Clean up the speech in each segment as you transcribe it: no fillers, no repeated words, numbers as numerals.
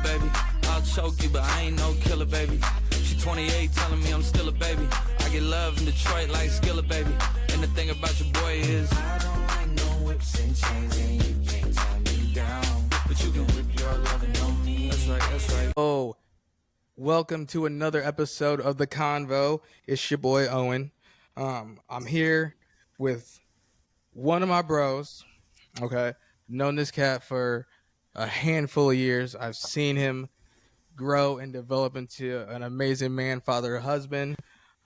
baby. I'll choke you, but I ain't no killer, baby. She 28, telling me I'm still a baby. I get love in Detroit like Skilla, baby. And the thing about your boy is I don't like no whips and chains, and you can't tie me down. But you can whip your lovin' on me. That's right, that's right. Oh, welcome to another episode of The Convo. It's your boy Owen. I'm here with one of my bros. Okay, known this cat for a handful of years. I've seen him grow and develop into an amazing man, father, husband.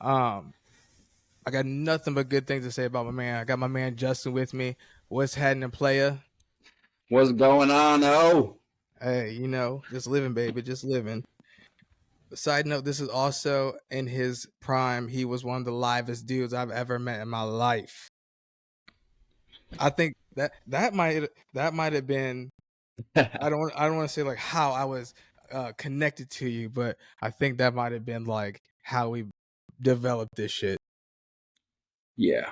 I got nothing but good things to say about my man. I got my man Justin with me. What's happening, playa? What's going on, oh? Hey, you know, just living, baby, just living. Side note, this is also in his prime. He was one of the livest dudes I've ever met in my life. I think that might have been I don't want to say like how I was connected to you, but I think that might have been like how we developed this shit. Yeah.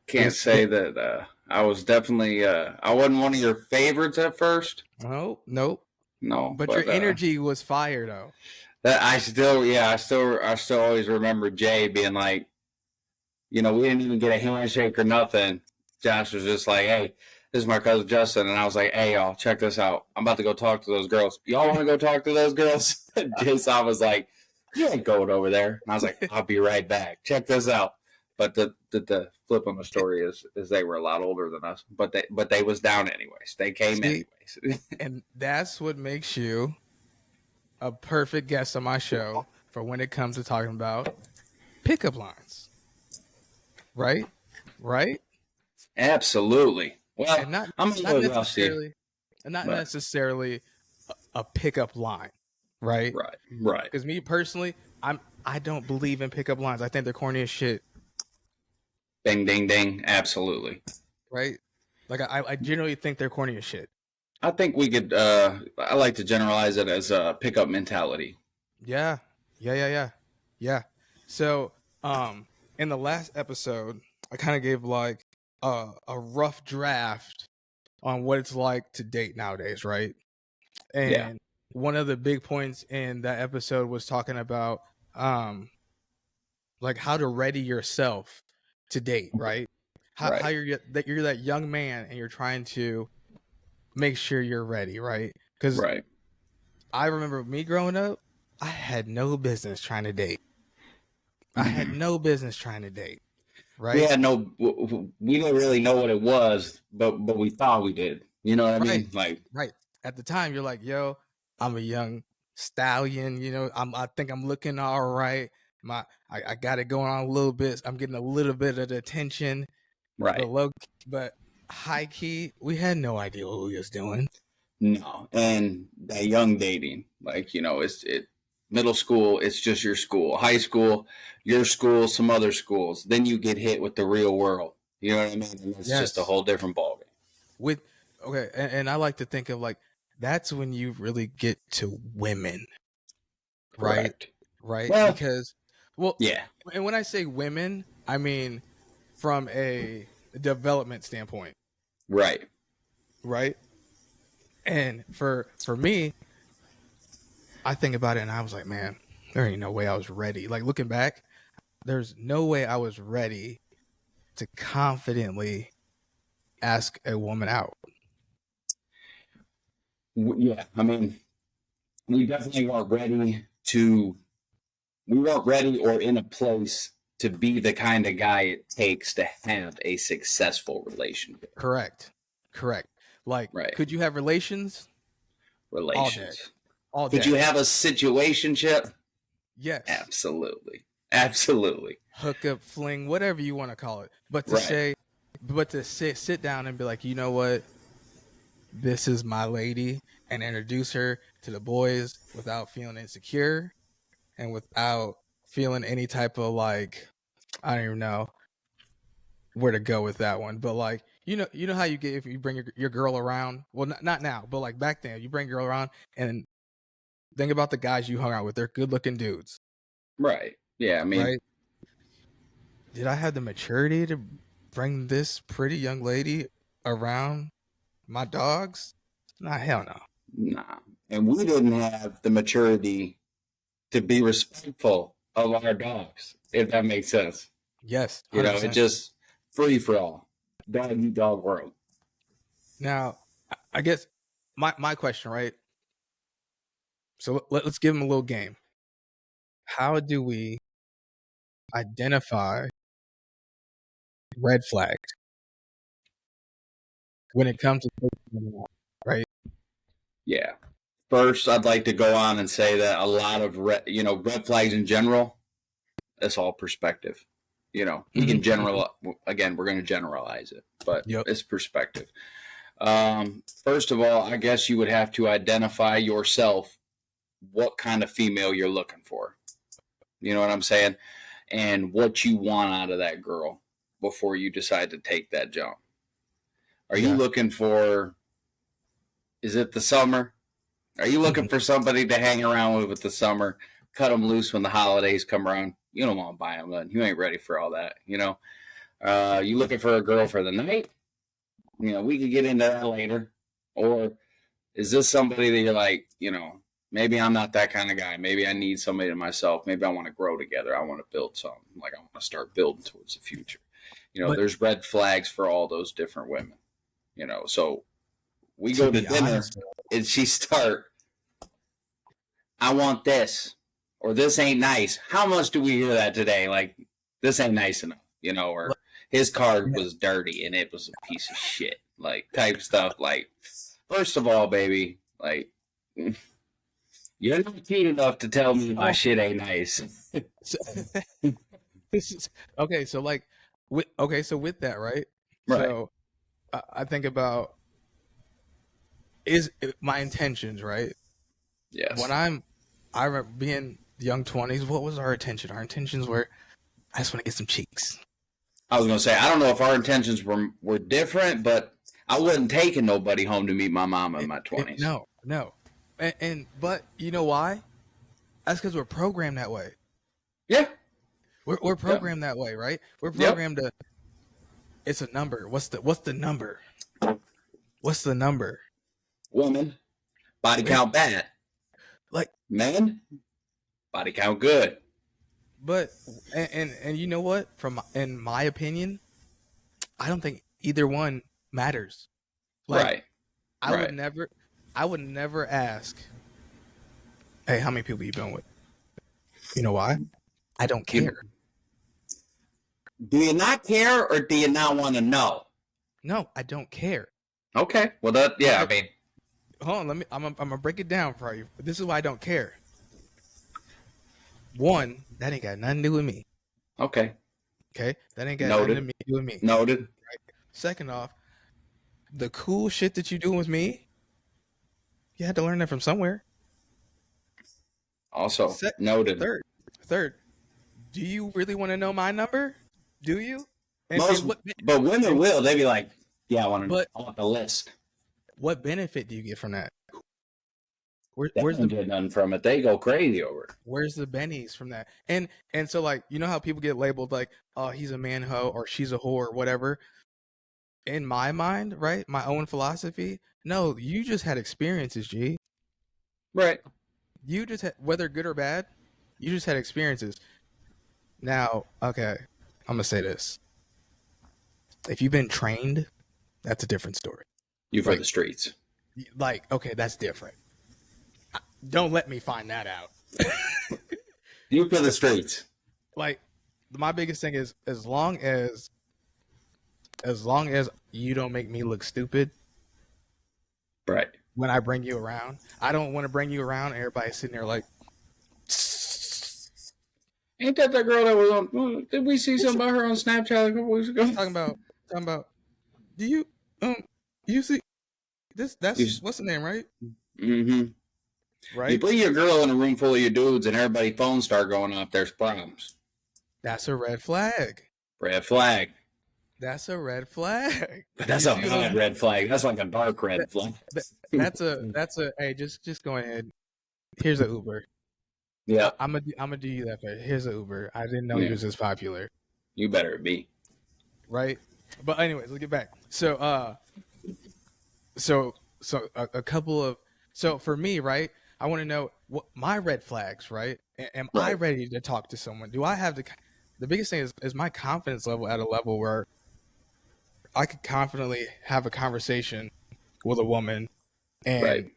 Can't say that I was definitely I wasn't one of your favorites at first. Nope. No. But your energy was fire though. That I still always remember Jay being like, you know, we didn't even get a handshake or nothing. Josh was just like, hey, this is my cousin Justin. And I was like, hey, y'all, check this out. I'm about to go talk to those girls. Y'all want to go talk to those girls? Jason was like, you ain't going over there. And I was like, I'll be right back. Check this out. But the flip on the story is they were a lot older than us. But they was down anyways. They came anyways. And that's what makes you a perfect guest on my show for when it comes to talking about pickup lines. Right? Absolutely. Well, and not not necessarily a pickup line, right? Right. Because me personally, I don't believe in pickup lines. I think they're corny as shit. Ding, ding, ding. Absolutely. Right? Like I generally think they're corny as shit. I think we could. I like to generalize it as a pickup mentality. Yeah. So, in the last episode, I kind of gave like a rough draft on what it's like to date nowadays, right? And one of the big points in that episode was talking about like how to ready yourself to date, right? How you're that young man and you're trying to make sure you're ready, right? Because I remember me growing up, I had no business trying to date. Right? We didn't really know what it was, but we thought we did. You know what I mean? Like, right. At the time, you're like, yo, I'm a young stallion. You know, I think I'm looking all right. I got it going on a little bit. I'm getting a little bit of the attention. Right. But high key, we had no idea what we was doing. No. And that young dating, like, you know, middle school, it's just your school. High school, your school, some other schools. Then you get hit with the real world. You know what I mean? And it's just a whole different ballgame. And I like to think of like that's when you really get to women, right? Right? Well, because and when I say women, I mean from a development standpoint, right? And for me, I think about it and I was like, man, there ain't no way I was ready. Like looking back, there's no way I was ready to confidently ask a woman out. Yeah, I mean, we definitely weren't ready or in a place to be the kind of guy it takes to have a successful relationship. Correct. Like, could you have relations? All day. Could you have a situationship? Yes. Absolutely. Hookup, fling, whatever you want to call it. But to sit down and be like, you know what? This is my lady, and introduce her to the boys without feeling insecure and without feeling any type of like, I don't even know where to go with that one. But like, you know how you get if you bring your girl around. Well, not now, but like back then, you bring your girl around and think about the guys you hung out with. They're good-looking dudes. Right. Yeah. I mean, did I have the maturity to bring this pretty young lady around my dogs? Nah, hell no. Nah. and we didn't have the maturity to be respectful of our dogs, if that makes sense. Yes, You know, 100%. it just free for all, dog eat dog world. Now, I guess my question, right? So let's give them a little game. How do we identify red flags when it comes to right? Yeah. First, I'd like to go on and say that a lot of red flags in general, it's all perspective. You know, we can again, we're going to generalize it, but it's perspective. First of all, I guess you would have to identify yourself what kind of female you're looking for. You know what I'm saying? And what you want out of that girl before you decide to take that jump. Are you looking for, is it the summer? Are you looking for somebody to hang around with the summer, cut them loose when the holidays come around? You don't want to buy them then. You ain't ready for all that, you know? You looking for a girl for the night? You know, we could get into that later. Or is this somebody that you're like, you know, maybe I'm not that kind of guy. Maybe I need somebody to myself. Maybe I want to grow together. I want to build something. Like I want to start building towards the future. You know, there's red flags for all those different women. You know, so we go to dinner and she start, I want this, or this ain't nice. How much do we hear that today? Like, this ain't nice enough, you know, or his car was dirty and it was a piece of shit, like type stuff. Like, first of all, baby, like, you're not cute enough to tell me my shit ain't nice. Okay, so like, with that, right? So I think about my intentions, right? Yes. When I remember being young 20s, what was our intention? Our intentions were, I just want to get some cheeks. I was going to say, I don't know if our intentions were different, but I wasn't taking nobody home to meet my mama in my 20s. No. But you know why? That's because we're programmed that way. Yeah. We're programmed that way, right? We're programmed to, it's a number. What's the number? What's the number? Woman, body count bad. Like, man, body count good. But and you know what? In my opinion, I don't think either one matters. Like, I would never ask, hey, how many people you been with? You know why? I don't care. Do you not care, or do you not want to know? No, I don't care. Okay. Well, I mean, hold on. I'm gonna break it down for you. This is why I don't care. One, that ain't got nothing to do with me. Okay. That ain't got nothing to do with me. Noted. Right? Second off, the cool shit that you doing with me, you had to learn that from somewhere. Also, noted. Third, do you really want to know my number? Do you? But women will. They be like, yeah, I want the list. What benefit do you get from that? Where's the get none from it? They go crazy over it. Where's the bennies from that? And so, like, you know how people get labeled like, oh, he's a man hoe or she's a whore or whatever. In my mind, right? My own philosophy. No, you just had experiences, G. Right. You just had, whether good or bad, you just had experiences. Now, okay, I'm gonna say this. If you've been trained, that's a different story. You for the streets. Like, okay, that's different. Don't let me find that out. You for the streets. Like, my biggest thing is as long as you don't make me look stupid. Right. When I bring you around, I don't want to bring you around and everybody's sitting there like, ain't that girl that was on? Did we see something about her on Snapchat a couple weeks ago? Talking about. Do you see this? That's what's the name, right? Mm-hmm. Right. You put your girl in a room full of your dudes, and everybody's phones start going off. There's problems. That's a red flag. Red flag. That's a red flag. But that's a bad red flag. That's like a dark red flag. That's a. Hey, just go ahead. Here's an Uber. Yeah, I'm gonna do you that favor. Here's an Uber. I didn't know he was this popular. You better be. Right. But anyways, let's get back. So a couple of So for me, right, I want to know what my red flags, right? Am I Right. ready to talk to someone? Do I have the biggest thing is my confidence level at a level where I could confidently have a conversation with a woman Right. and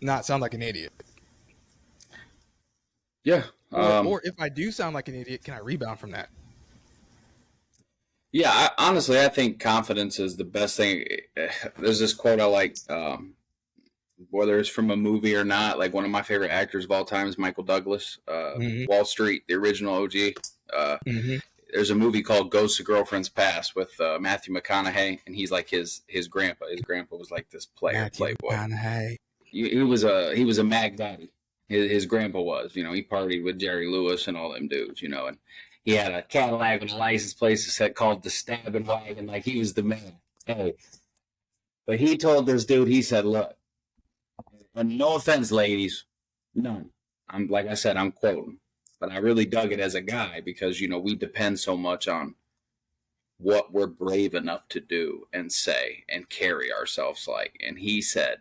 not sound like an idiot. Yeah. Or if I do sound like an idiot, can I rebound from that? Yeah, honestly, I think confidence is the best thing. There's this quote I like, whether it's from a movie or not. Like one of my favorite actors of all time is Michael Douglas, Mm-hmm. Wall Street, the original OG. Mm-hmm. There's a movie called Ghosts of Girlfriend's Past with Matthew McConaughey, and he's like his grandpa. His grandpa was like this playboy. McConaughey. He was a Mag Daddy. His grandpa was, he partied with Jerry Lewis and all them dudes, and he had a Cadillac and a license plate set called the Stabbing Wagon, like he was the man. Hey, but he told this dude, he said, "Look, and no offense, ladies, none. I'm like I said, I'm quoting, but I really dug it as a guy because we depend so much on what we're brave enough to do and say and carry ourselves like." And he said,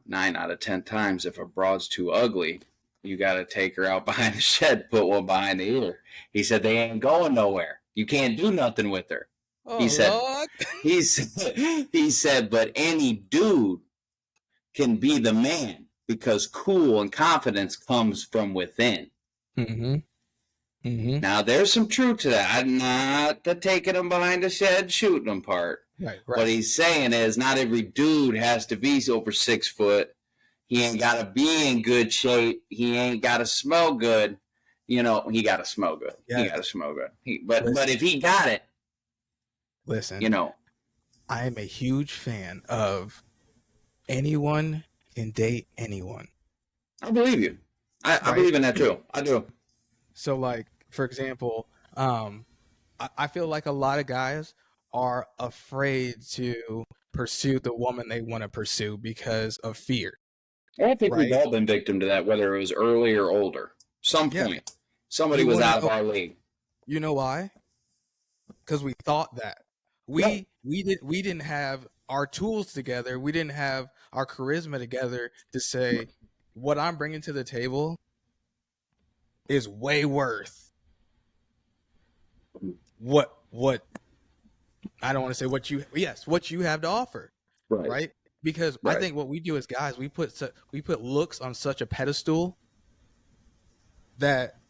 9 out of 10 times, if a broad's too ugly, you got to take her out behind the shed, put one behind the ear. He said they ain't going nowhere. You can't do nothing with her. Oh, He said- Lord. He said, but any dude can be the man because cool and confidence comes from within. Mm-hmm. Mm-hmm. Now, there's some truth to that. I'm not the taking them behind the shed, shooting them part. Right. What he's saying is not every dude has to be over 6 foot. He ain't got to be in good shape. He ain't got to smell good. He got to smell good. Yeah. He got to smell good. But if he got it, Listen, I am a huge fan of anyone can date anyone. I believe you. I Right. believe in that too. I do. So, like, for example, I feel like a lot of guys are afraid to pursue the woman they want to pursue because of fear. I think Right. we've all been victim to that, whether it was early or older. Some Yeah. point, somebody You was wanna out of know- our league. You know why? Because we thought that we didn't have our tools together. We didn't have our charisma together to say what I'm bringing to the table is way worth what I don't want to say what you have to offer, right? Because I Right. think what we do as guys, we put looks on such a pedestal that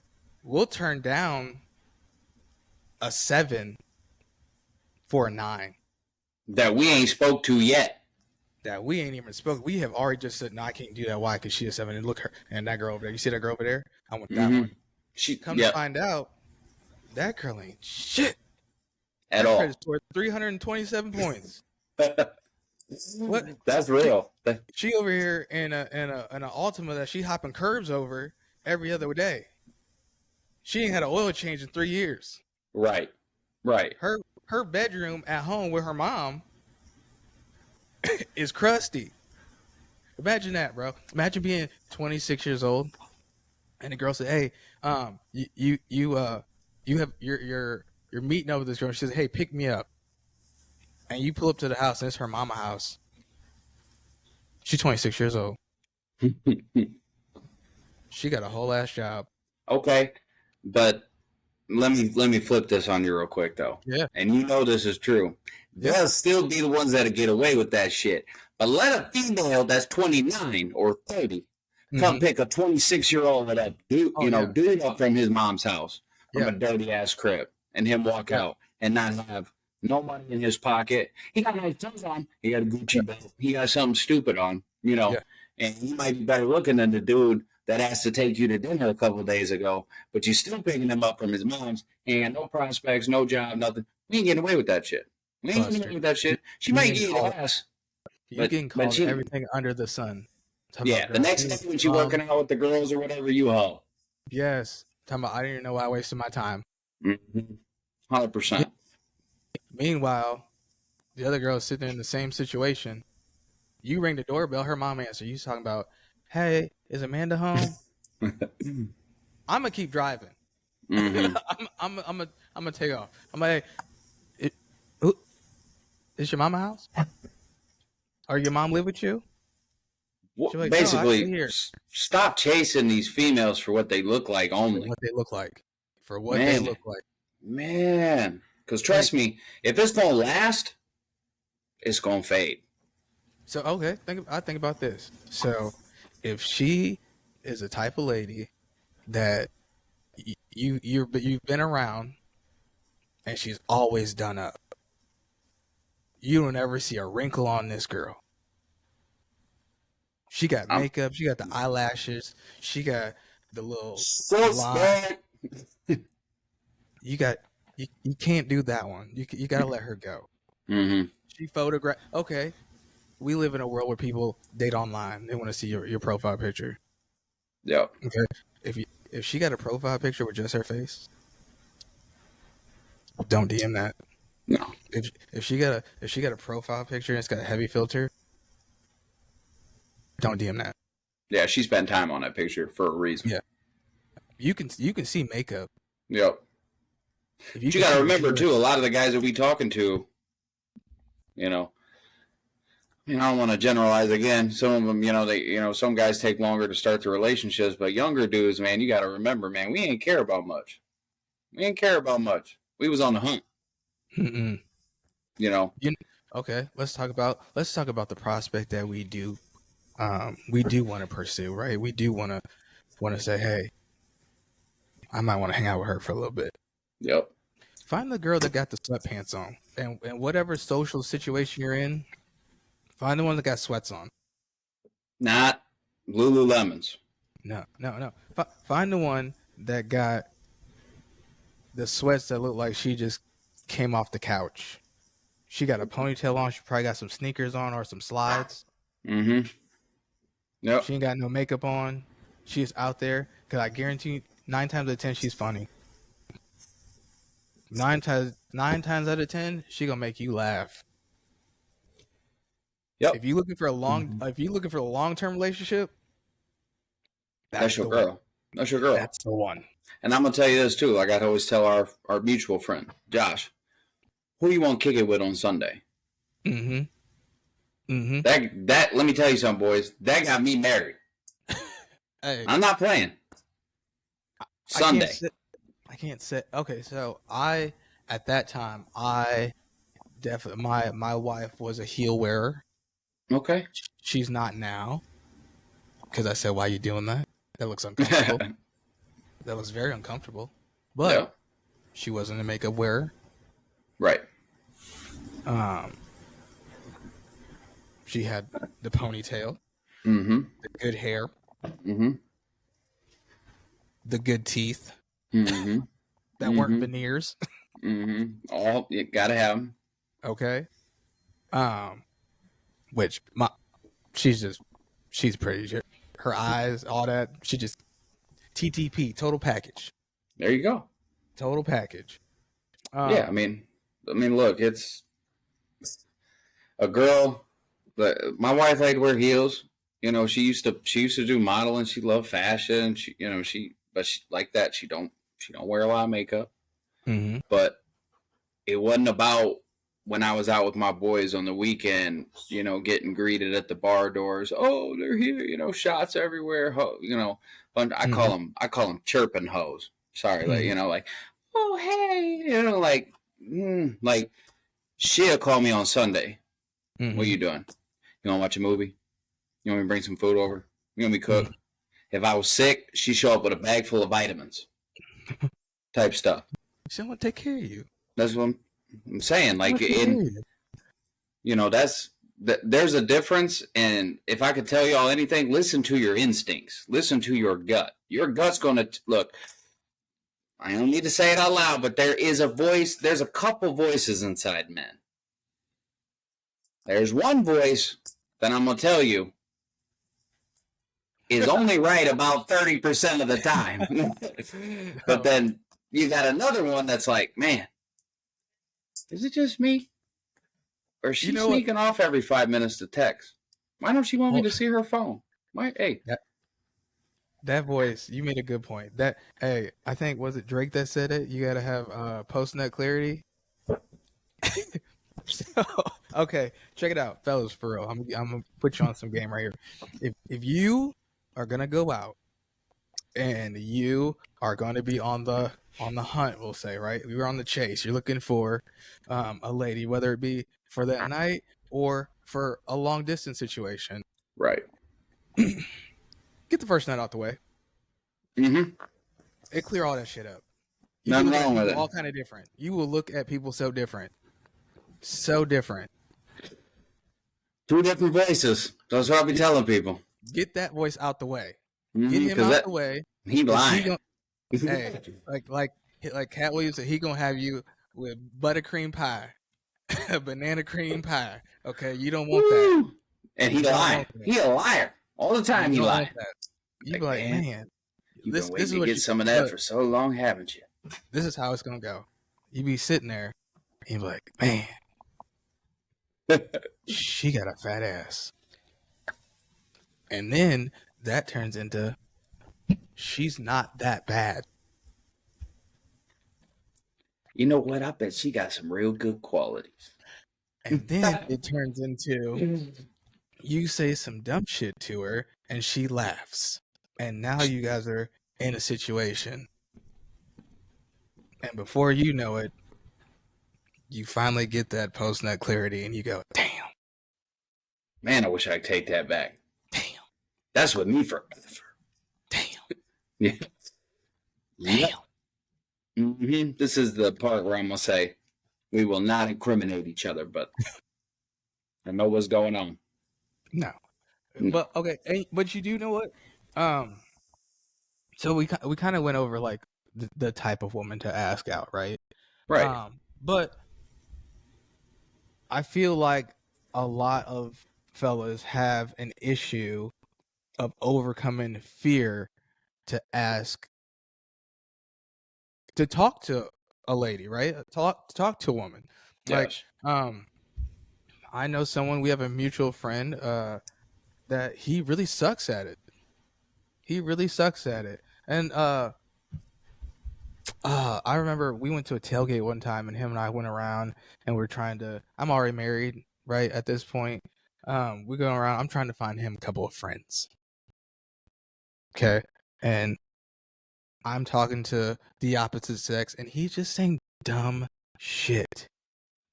we'll turn down a 7 for a 9 That we ain't spoke to yet. that we ain't even spoken. We have already just said, no, I can't do that. Why? Because she's a 7. And look, her and that girl over there. You see that girl over there? I want that Mhm. one. She Come to find out, that girl ain't shit at That all. credit scored 327 points. What? That's real. She over here in an Altima that she hopping curbs over every other day. She ain't had an oil change in 3 years. Right. Her bedroom at home with her mom is crusty. Imagine that, bro. Imagine being 26 years old, and the girl said, "Hey, you're meeting up with this girl." She says, "Hey, pick me up," and you pull up to the house, and it's her mama house. She's 26 years old. She got a whole ass job. Okay, but let me flip this on you real quick though. Yeah. And this is true. They'll still be the ones that get away with that shit. But let a female that's 29 or 30 come pick a 26-year-old with a dude, dude up from his mom's house from a dirty ass crib, and him walk out and not have no money in his pocket. He got nice clothes on. He got a Gucci belt. He got something stupid on, and he might be better looking than the dude that asked to take you to dinner a couple of days ago, but you still picking him up from his mom's. He ain't got no prospects, no job, nothing. We ain't getting away with that shit. We ain't getting away with that shit. She might get you ass. You're getting called everything under the sun. Yeah, the next day when you're working out with the girls or whatever, you hoe. Yes. Talking about, I didn't even know why I wasted my time. 100%. Meanwhile, the other girl is sitting in the same situation. You ring the doorbell, her mom answers. You talking about, "Hey, is Amanda home?" I'm gonna keep driving. Mhm. I'm gonna take off. I'm like, "Is your mama house? Or your mom live with you?" She's like, no, I Basically, stay here. stop chasing these females for what they look like For only. what they look like. For what they look like. Man. Because trust me, if it's going to last, it's going to fade. So, okay, I think about this. So, if she is a type of lady that you've been around and she's always done up, you don't ever see a wrinkle on this girl. She got makeup, she got the eyelashes, she got the little line. You can't do that one. You got to let her go. Mm-hmm. She photographed. Okay, we live in a world where people date online. They want to see your profile picture. Yep. Okay. If she got a profile picture with just her face, don't DM that. No. If she got a profile picture and it's got a heavy filter, don't DM that. Yeah, she spent time on that picture for a reason. Yeah. You can see makeup. Yep. But you got to remember too, a lot of the guys that we talking to, you know, I don't want to generalize again. Some of them, some guys take longer to start the relationships, but younger dudes, man, you got to remember, man, we ain't care about much. We was on the hunt. Mm-mm. Okay, let's talk about the prospect that we do want to pursue, right? We do want to say, hey, I might want to hang out with her for a little bit. Yep. Find the girl that got the sweatpants on, and whatever social situation you're in, find the one that got sweats on. Not Lululemons. No. Find the one that got the sweats that look like she just came off the couch. She got a ponytail on. She probably got some sneakers on or some slides. Mm-hmm. Yep. She ain't got no makeup on. She's out there because I guarantee you, 9 times out of 10 she's funny. 9 times out of 10 she gonna make you laugh. Yep. If you looking for a long-term relationship, that's your girl. That's your girl. That's the one. And I'm gonna tell you this too. Like I always tell our mutual friend Josh, who you want to kick it with on Sunday? Mm-hmm. Mm-hmm. That let me tell you something, boys. That got me married. Hey, I'm not playing. Sunday. I can't say. Okay, so at that time definitely my wife was a heel wearer. Okay. She's not now. Because I said, why are you doing that? That looks uncomfortable. That looks very uncomfortable. But she wasn't a makeup wearer. Right. She had the ponytail. Mm-hmm. The good hair. Mm-hmm. The good teeth. Mm-hmm. That weren't veneers. Mm-hmm. All you gotta have them. Okay. Which she's pretty. Her eyes, all that. She just TTP, total package. There you go. Total package. Yeah, I mean, look, it's a girl. My wife liked to wear heels. She used to do modeling. She loved fashion. She like that. She don't wear a lot of makeup. Mm-hmm. But it wasn't about when I was out with my boys on the weekend, getting greeted at the bar doors. Oh, they're here. Shots everywhere. I call them chirping hoes. Sorry, like oh hey, like she'll call me on Sunday. Mm-hmm. What are you doing? You want to watch a movie? You want me to bring some food over? You want me to cook? Mm-hmm. If I was sick, she'd show up with a bag full of vitamins, type stuff. She want to take care of you. That's what I'm saying. Like there's a difference. And if I could tell y'all anything, listen to your instincts. Listen to your gut. Your gut's going to look. I don't need to say it out loud, but there is a voice. There's a couple voices inside men. There's one voice that I'm going to tell you is only right about 30% of the time. But then you got another one that's like, man, is it just me? Or is she sneaking off every 5 minutes to text? Why don't she want me to see her phone? That voice, you made a good point. I think, was it Drake that said it? You got to have post-nut clarity. Okay, check it out, fellas. For real, I'm gonna put you on some game right here. If you are gonna go out and you are gonna be on the hunt, we'll say, right? You're on the chase. You're looking for a lady, whether it be for that night or for a long distance situation. Right. Get the first night out the way. Mm-hmm. It clear all that shit up. You Nothing look at wrong with people it. all kind of different. You will look at people so different. So different. 2 different places. That's what I'll be telling people. Get that voice out the way. Mm-hmm. Get him out the way. He lying. Hey, like Cat Williams said, he gonna have you with buttercream pie, banana cream pie. Okay, you don't want that. And he lying. He a liar. All the time he lying. You be like, man, you've been waiting to get some of that for so long, haven't you? This is how it's gonna go. You be sitting there, and you be like, man, she got a fat ass. And then that turns into, she's not that bad. You know what? I bet she got some real good qualities. And then it turns into, you say some dumb shit to her and she laughs. And now you guys are in a situation. And before you know it, you finally get that post-nut clarity and you go, damn. Man, I wish I could take that back. Damn. That's with me forever. Damn. Yeah. Damn. Mm-hmm. This is the part where I'm going to say, we will not incriminate each other, but I know what's going on. No. But, okay, but you do know what? So we kind of went over, like, the type of woman to ask out, right? Right. But I feel like a lot of fellas have an issue of overcoming fear to ask, to talk to a lady, right? Talk to a woman. Yes. Like, I know someone, we have a mutual friend, that he really sucks at it. He really sucks at it. And I remember we went to a tailgate one time and him and I went around and we're trying to, I'm already married, right? At this point, we're going around, I'm trying to find him a couple of friends. Okay. And I'm talking to the opposite sex and he's just saying dumb shit.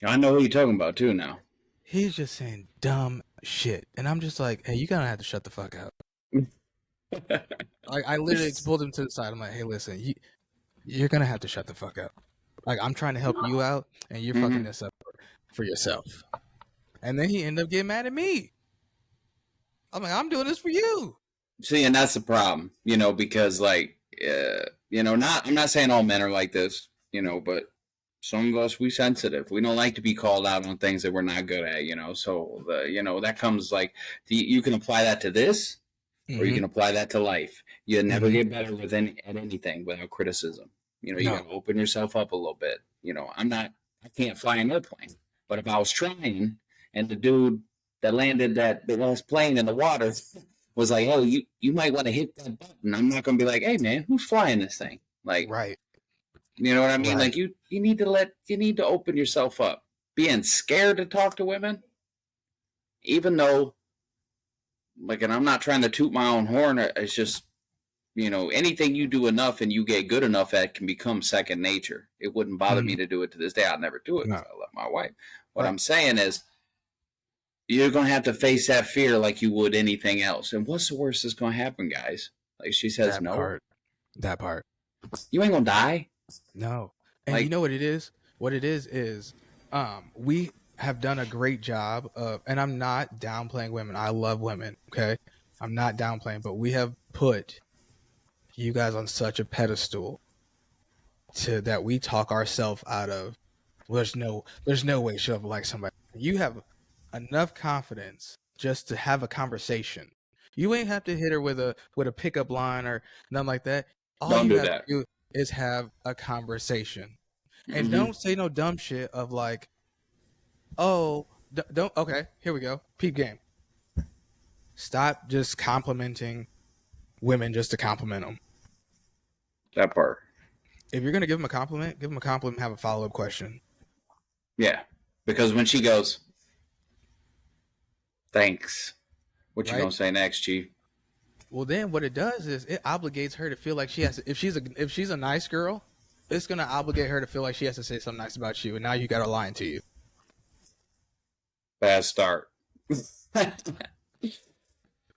I know who you're talking about too now. He's just saying dumb shit. And I'm just like, hey, you gotta have to shut the fuck up. I literally pulled him to the side. I'm like, hey, listen, you're gonna have to shut the fuck up. Like, I'm trying to help you out, and you're fucking this up for yourself. And then he ended up getting mad at me. I'm like, I'm doing this for you. See, and that's the problem, because like, I'm not saying all men are like this, but some of us, we sensitive. We don't like to be called out on things that we're not good at, So that comes like, you can apply that to this. Or you can apply that to life. You'll never get better at anything without criticism. You got to open yourself up a little bit. I can't fly an airplane. But if I was trying and the dude that landed that last plane in the water was like, oh, you might want to hit that button, I'm not going to be like, hey, man, who's flying this thing? Like, right. You know what I mean? Right. Like, you need to open yourself up. Being scared to talk to women, even though, like, and I'm not trying to toot my own horn. It's just, anything you do enough and you get good enough at can become second nature. It wouldn't bother me to do it to this day. I'll never do it because I love my wife. What I'm saying is, you're going to have to face that fear like you would anything else. And what's the worst that's going to happen, guys? Like, she says no. That part. You ain't going to die. No. And you know what it is? What it is, we have done a great job of, and I'm not downplaying women. I love women. Okay. I'm not downplaying, but we have put you guys on such a pedestal that we talk ourselves out of. There's no way she'll like somebody. You have enough confidence just to have a conversation. You ain't have to hit her with a pickup line or nothing like that. All you have to do is have a conversation. And don't say no dumb shit of like, oh, don't. Okay, here we go. Peep game. Stop just complimenting women just to compliment them. That part. If you're gonna give them a compliment, have a follow-up question. Yeah, because when she goes, Thanks. What you Right? gonna say next, Chief? Well, then what it does is it obligates her to feel like she has to, if she's a nice girl, it's gonna obligate her to feel like she has to say something nice about you, and now you got her lying to you. Bad start.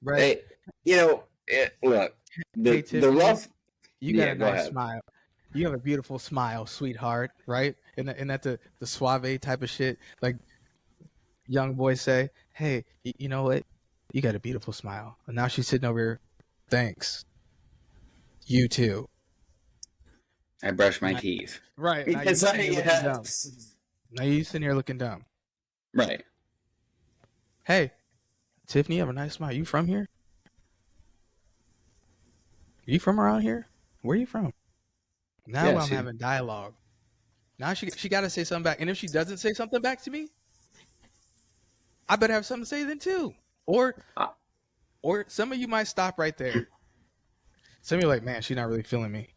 Right? Hey, you know, look, Hey, the Tiffany, rough. you got Yeah, a go nice ahead. smile. You have a beautiful smile, sweetheart. Right? And that the suave type of shit. Like young boys say, "Hey, you know what? You got a beautiful smile." And now she's sitting over here. Thanks. You too. I brush my Now- teeth. Right. Now you It's sitting like, here looking dumb. yes. Now you sitting here looking dumb. Right. Hey, Tiffany, you have a nice smile. You from here? You from around here? Where you from? Now Yeah, I'm see. having dialogue. Now she got to say something back. And if she doesn't say something back to me, I better have something to say then too. Or some of you might stop right there. Some of you are like, man, she's not really feeling me.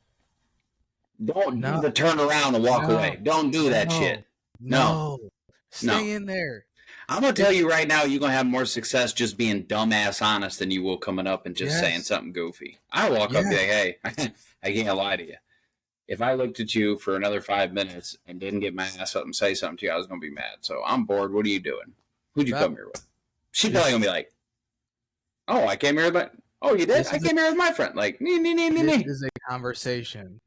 Don't No. do the turn around and walk No. away. Don't do that No. shit. No. Stay No. in there. I'm gonna tell you right now, you're gonna have more success just being dumbass honest than you will coming up and just Yes. saying something goofy. I walk up and be like, hey, I can't lie to you. If I looked at you for another 5 minutes and didn't get my ass up and say something to you, I was gonna be mad. So I'm bored. What are you doing? Who'd you Right. come here with? She's probably gonna be like, oh, I came here with my. Oh, you did? This I is came here with my friend. Like, nee. This is a conversation.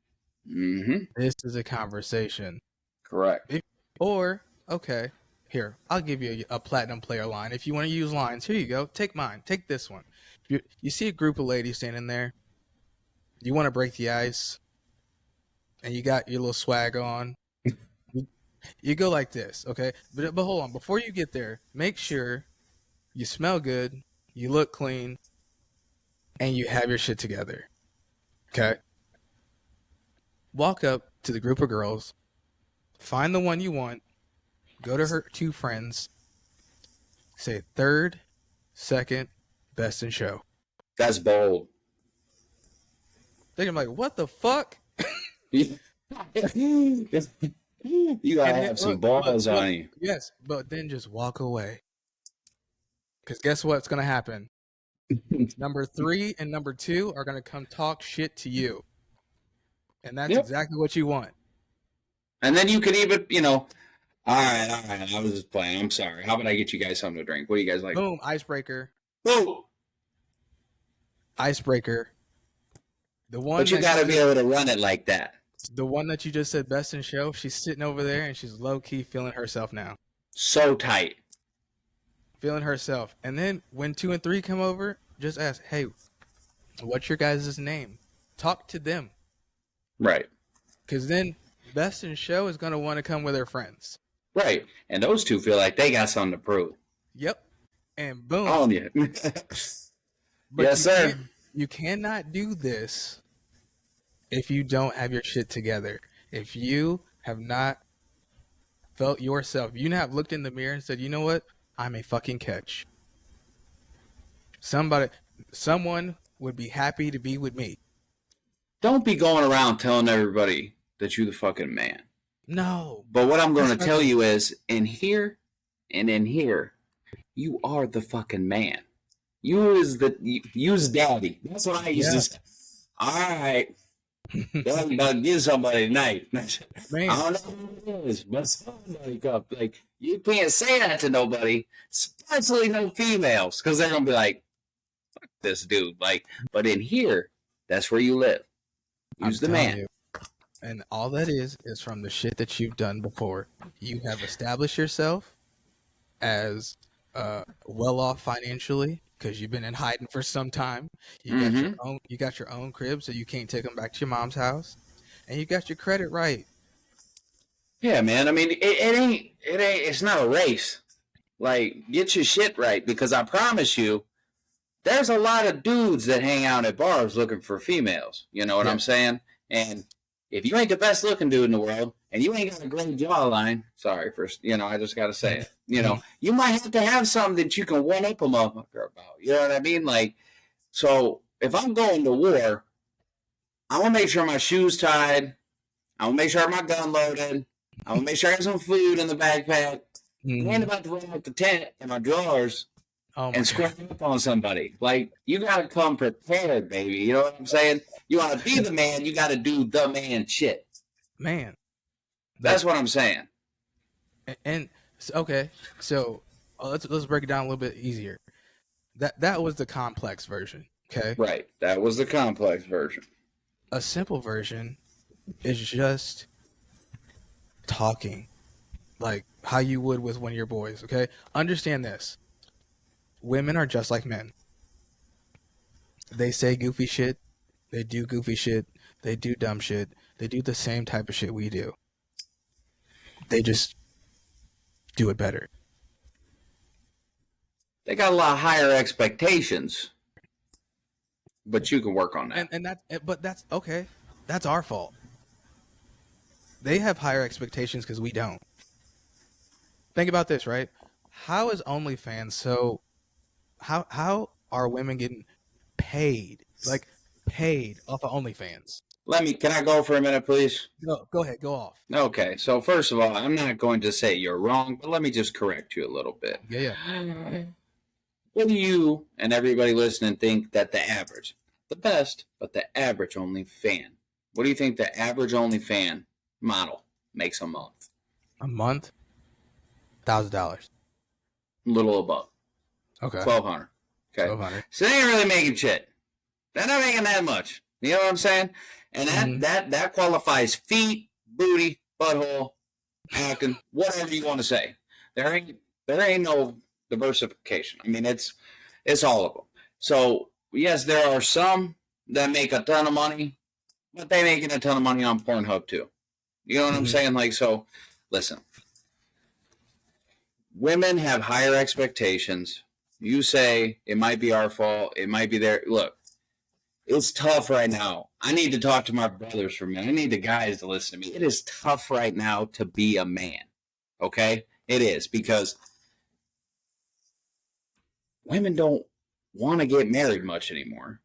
Mm-hmm. This is a conversation. Correct. Or, okay, here, I'll give you a platinum player line. If you want to use lines, here you go. Take mine. Take this one. You see a group of ladies standing there. You want to break the ice, and you got your little swag on. You go like this, okay? But hold on. Before you get there, make sure you smell good, you look clean, and you have your shit together. Okay? Walk up to the group of girls, find the one you want, go to her two friends, say third, second, best in show. That's bold. They're gonna be like, what the fuck? You gotta have some balls on you. Yes, but then just walk away. Because guess what's gonna happen? Number 3 and number 2 are gonna come talk shit to you. And that's Yep. exactly what you want. And then you could even, all right. I was just playing. I'm sorry. How about I get you guys something to drink? What do you guys like? Boom, icebreaker. Boom. Icebreaker. The one But you that got to be able to run it like that. The one that you just said best in show, she's sitting over there and she's low key feeling herself now. So tight. Feeling herself. And then when 2 and 3 come over, just ask, hey, what's your guys' name? Talk to them. Right. Because then best in show is going to want to come with her friends. Right. And those two feel like they got something to prove. Yep. And boom. Oh, yeah. But Yes, sir. You cannot do this if you don't have your shit together. If you have not felt yourself, you have looked in the mirror and said, you know what? I'm a fucking catch. Someone would be happy to be with me. Don't be going around telling everybody that you're the fucking man. No. But what I'm going to tell you is, in here and in here, you are the fucking man. You's daddy. That's what I used to say. All right. Don't give somebody tonight. Man. I don't know who it is, but somebody come. Like, you can't say that to nobody, especially no females, because they're going to be like, fuck this dude. Like, but in here, that's where you live. Use the telling man. you. And all that is from the shit that you've done before. You have established yourself as well off financially because you've been in hiding for some time. You got your own crib, so you can't take them back to your mom's house, and you got your credit right. Yeah, man. I mean, it's not a race. Like, get your shit right, because I promise you, there's a lot of dudes that hang out at bars looking for females. You know what I'm saying? And if you ain't the best looking dude in the world, and you ain't got a great jawline, sorry for, I just got to say it. You might have to have something that you can one up a motherfucker about. You know what I mean? Like, so if I'm going to war, I'm going to make sure my shoes tied. I'm going to make sure my gun loaded. I'm going to make sure I have some food in the backpack. I ain't about to run out the tent and my drawers and square up on somebody. Like, you got to come prepared, baby. You know what I'm saying? You want to be the man, you got to do the man shit. Man. That's what I'm saying. And okay, so let's break it down a little bit easier. That was the complex version, okay? Right. That was the complex version. A simple version is just talking, like how you would with one of your boys, okay? Understand this. Women are just like men. They say goofy shit. They do goofy shit. They do dumb shit. They do the same type of shit we do. They just do it better. They got a lot higher expectations, but you can work on that. But that's okay. That's our fault. They have higher expectations because we don't. Think about this, right? How is OnlyFans so? How are women getting paid? Like paid off of OnlyFans? Can I go for a minute, please? Go ahead, go off. Okay, so first of all, I'm not going to say you're wrong, but let me just correct you a little bit. Yeah. What do you and everybody listening think that the average, the best, but the average OnlyFan, what do you think the average OnlyFan model makes a month? A month? $1,000. A little above. Okay. $1,200. Okay. $1,200. So they ain't really making shit. They're not making that much. You know what I'm saying? And that qualifies feet, booty, butthole, acting, whatever you want to say. There ain't no diversification. I mean, it's all of them. So yes, there are some that make a ton of money, but they making a ton of money on Pornhub too. You know what I'm saying? Like, so listen, women have higher expectations. You say it might be our fault. It might be their look. It's tough right now. I need to talk to my brothers for a minute. I need the guys to listen to me. It is tough right now to be a man. Okay? It is, because women don't want to get married much anymore.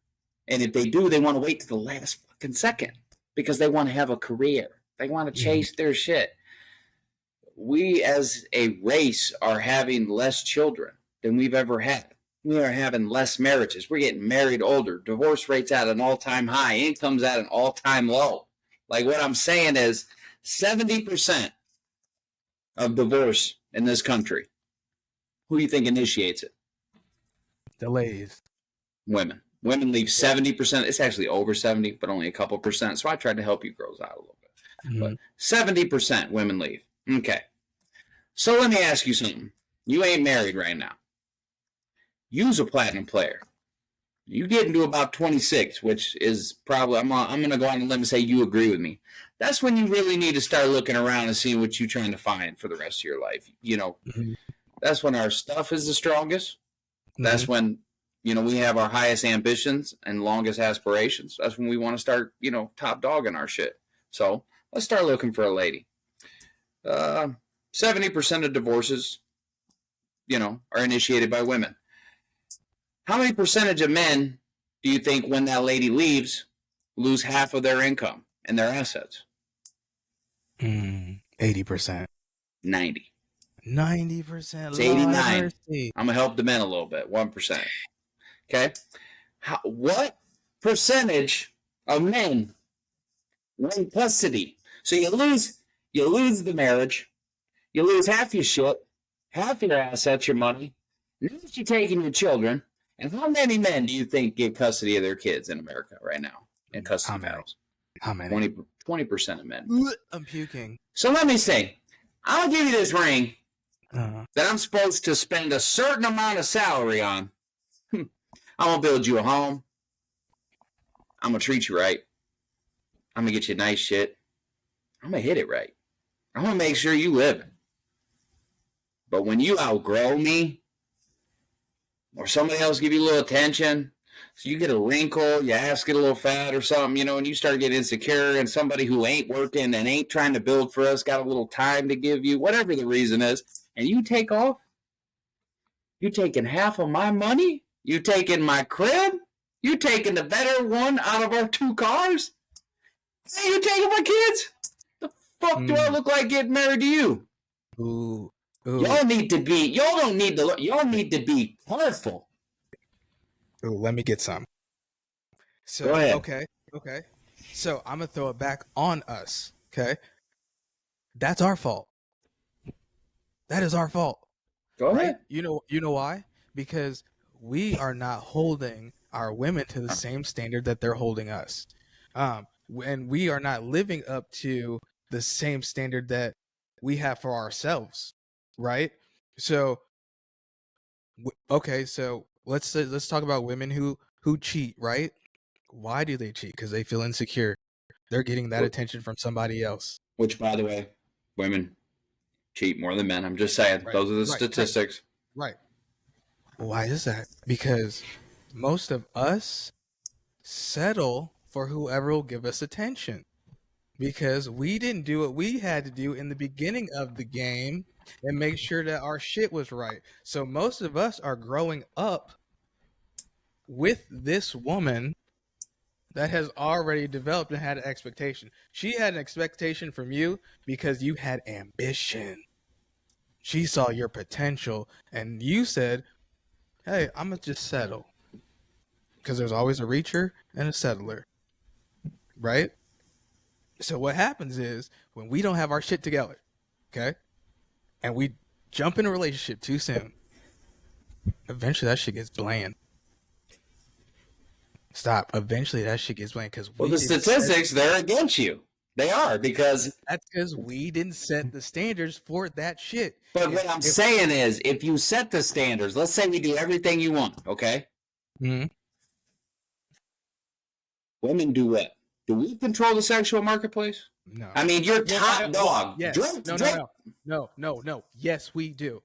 And if they do, they want to wait to the last fucking second because they want to have a career. They want to chase their shit. We as a race are having less children than we've ever had. We are having less marriages. We're getting married older. Divorce rates at an all-time high. Income's at an all-time low. Like, what I'm saying is 70% of divorce in this country, who do you think initiates it? The ladies. Women. Women leave 70%. It's actually over 70, but only a couple percent. So I tried to help you girls out a little bit. But 70% women leave. Okay. So let me ask you something. You ain't married right now. Use a platinum player. You get into about 26, which is probably, I'm going to go on and let me say you agree with me. That's when you really need to start looking around and seeing what you're trying to find for the rest of your life. You know, that's when our stuff is the strongest. That's when, you know, we have our highest ambitions and longest aspirations. That's when we want to start, you know, top dogging our shit. So let's start looking for a lady. 70% of divorces, you know, are initiated by women. How many percentage of men do you think when that lady leaves lose half of their income and their assets? 80%. 90. 90%. It's 89. I'm going to help the men a little bit. 1%. Okay? What percentage of men win custody? So you lose the marriage. You lose half your shit, half your assets, your money. Now you're taking your children. And how many men do you think get custody of their kids in America right now? In custody battles? How many? 20% of men. I'm puking. So let me say, I'll give you this ring that I'm supposed to spend a certain amount of salary on. I'm going to build you a home. I'm going to treat you right. I'm going to get you nice shit. I'm going to hit it right. I'm going to make sure you live it. But when you outgrow me, or somebody else give you a little attention, so you get a wrinkle, your ass get a little fat or something, you know, and you start getting insecure, and somebody who ain't working and ain't trying to build for us got a little time to give you, whatever the reason is, and you take off, you taking half of my money? You taking my crib? You taking the better one out of our 2 cars? Hey, you taking my kids? The fuck do I look like getting married to you? Ooh. Ooh, Y'all don't need to be careful. ooh, let me get some. So Go ahead. Okay. So I'm gonna throw it back on us. Okay, that's our fault. That is our fault. Go Right? ahead. You know why? Because we are not holding our women to the same standard that they're holding us. And we are not living up to the same standard that we have for ourselves, right? So okay, so let's talk about women who cheat, right? Why do they cheat? Because they feel insecure. They're getting that attention from somebody else. Which, by the way, women cheat more than men. I'm just saying. Right, Those are the right, statistics. Right. Why is that? Because most of us settle for whoever will give us attention. Because we didn't do what we had to do in the beginning of the game and make sure that our shit was right. So most of us are growing up with this woman that has already developed and had an expectation. She had an expectation from you because you had ambition. She saw your potential and you said, hey, I'm going to just settle. Because there's always a reacher and a settler. Right? So what happens is when we don't have our shit together, okay, and we jump in a relationship too soon, eventually that shit gets bland. Stop. Eventually that shit gets bland because Well, the statistics, they're against you. They are, because that's because we didn't set the standards for that shit. But what I'm saying is, if you set the standards, let's say we do everything you want, okay? Mhm. Women do what? Do we control the sexual marketplace? No. I mean, you're top dog. Yes. No. Yes, we do.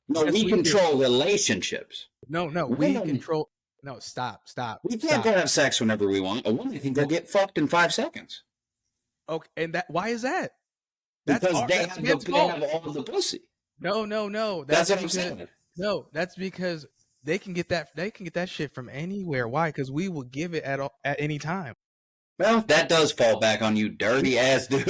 No, Yes, we we control relationships. No. We control. No, stop. We can't go have sex whenever we want. A woman can go get fucked in 5 seconds. Okay, and why is that? Because they have all of the pussy. No. That's what I'm saying. No, that's because they can get that. They can get that shit from anywhere. Why? Because we will give it at any time. Well, that does fall back on you, dirty ass dude.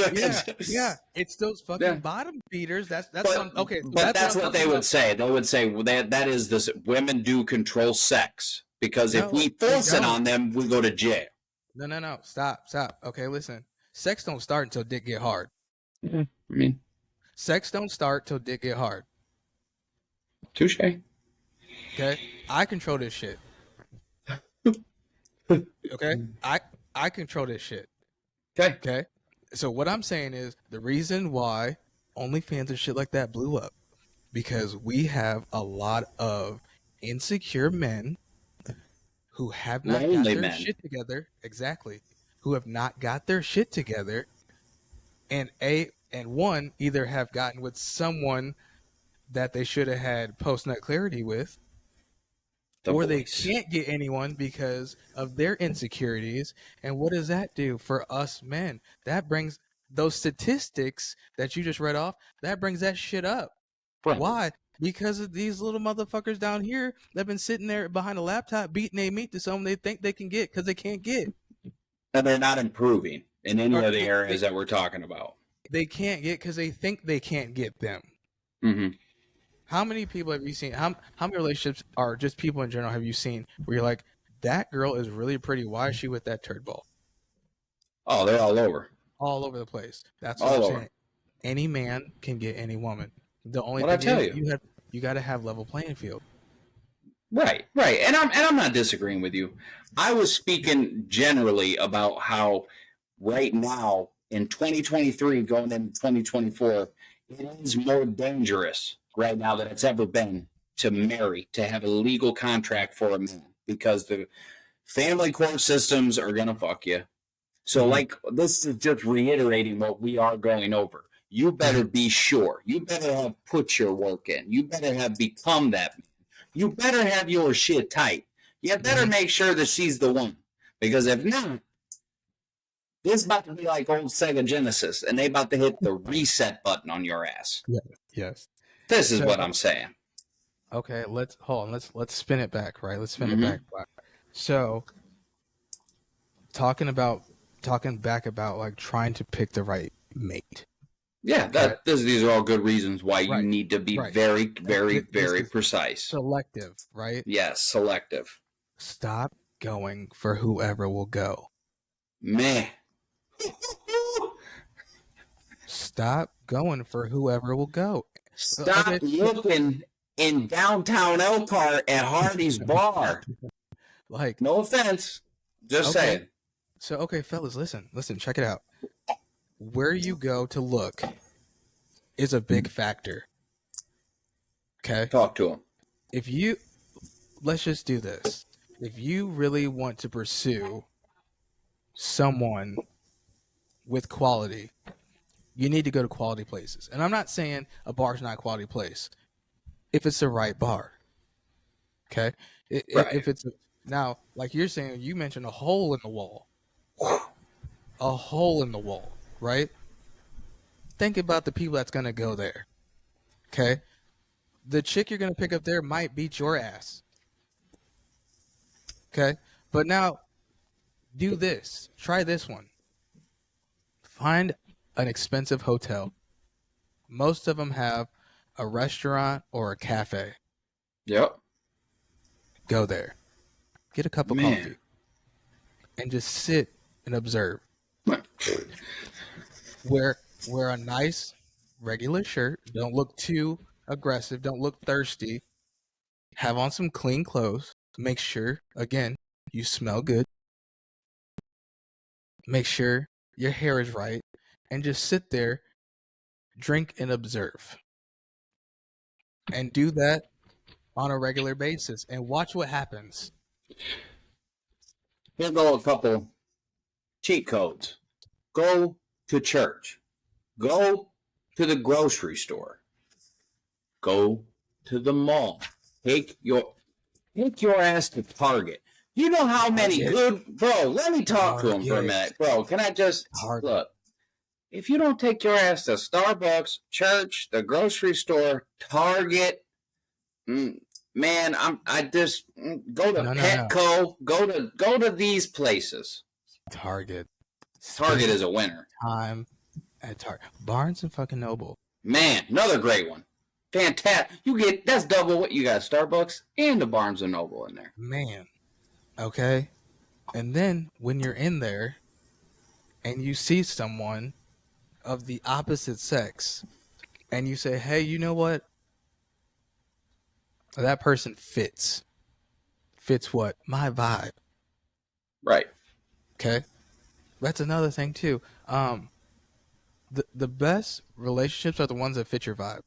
Yeah. It's those fucking bottom feeders. That's okay. But that's what they would say. They would say that is this. Women do control sex because if we force it on them, we go to jail. No. Stop. Okay, listen. Sex don't start until dick get hard. Yeah, I mean, sex don't start till dick get hard. Touche. Okay, I control this shit. Okay, I control this shit. Okay. So what I'm saying is the reason why OnlyFans and shit like that blew up because we have a lot of insecure men who have not got their shit together. Exactly. Who have not got their shit together, and one either have gotten with someone that they should have had post-nut clarity with, or they can't get anyone because of their insecurities. And what does that do for us men? That brings those statistics that you just read off, that brings that shit up. Right. Why? Because of these little motherfuckers down here that have been sitting there behind a laptop beating their meat to someone they think they can get because they can't get. And they're not improving in any of the areas that we're talking about. They can't get because they think they can't get them. Mm-hmm. How many people have you seen? How many relationships are just people in general have you seen where you're like, that girl is really pretty. Why is she with that turd ball? Oh, they're all over. All over the place. That's what I'm saying. Any man can get any woman. The only thing you got to have level playing field. Right. And I'm not disagreeing with you. I was speaking generally about how right now in 2023 going into 2024, it is more dangerous right now than it's ever been to marry, to have a legal contract for a man, because the family court systems are going to fuck you. So like, this is just reiterating what we are going over. You better be sure. You better have put your work in. You better have become that man. You better have your shit tight. You better make sure that she's the one. Because if not, this is about to be like old Sega Genesis, and they about to hit the reset button on your ass. Yes. This is what I'm saying. Okay, let's spin it back, right? Let's spin it back. So, talking back about like trying to pick the right mate. Yeah, these are all good reasons why you need to be very, very, very precise. Selective, right? Yes, selective. Stop going for whoever will go. Man. Stop going for whoever will go. Stop looking in downtown Elkhart at Hardy's Bar. Like, no offense, just saying. So, okay, fellas, listen, check it out. Where you go to look is a big factor. Okay? Talk to him. Let's just do this. If you really want to pursue someone with quality, you need to go to quality places. And I'm not saying a bar's not a quality place if it's the right bar. Okay? If it's now, like you're saying, you mentioned a hole in the wall. A hole in the wall, right? Think about the people that's going to go there. Okay? The chick you're going to pick up there might beat your ass. Okay? But now, do this. Try this one. Find an expensive hotel. Most of them have a restaurant or a cafe. Yep. Go there. Get a cup of coffee. And just sit and observe. Wear a nice regular shirt. Don't look too aggressive. Don't look thirsty. Have on some clean clothes. Make sure, again, you smell good. Make sure your hair is right. And just sit there, drink and observe. And do that on a regular basis. And watch what happens. Here go a couple cheat codes. Go to church. Go to the grocery store. Go to the mall. Take your ass to Target. You know how many bro, let me talk to him for a minute. Bro, can I just look? If you don't take your ass to Starbucks, church, the grocery store, Target, man, I just go to Petco, go to these places. Target is a winner. Time at Target. Barnes and fucking Noble. Man, another great one. Fantastic. That's double what you got. Starbucks and the Barnes and Noble in there. Man. Okay. And then when you're in there and you see someone of the opposite sex and you say, hey, you know what? That person fits. Fits what? My vibe. Right. Okay. That's another thing too. The best relationships are the ones that fit your vibe.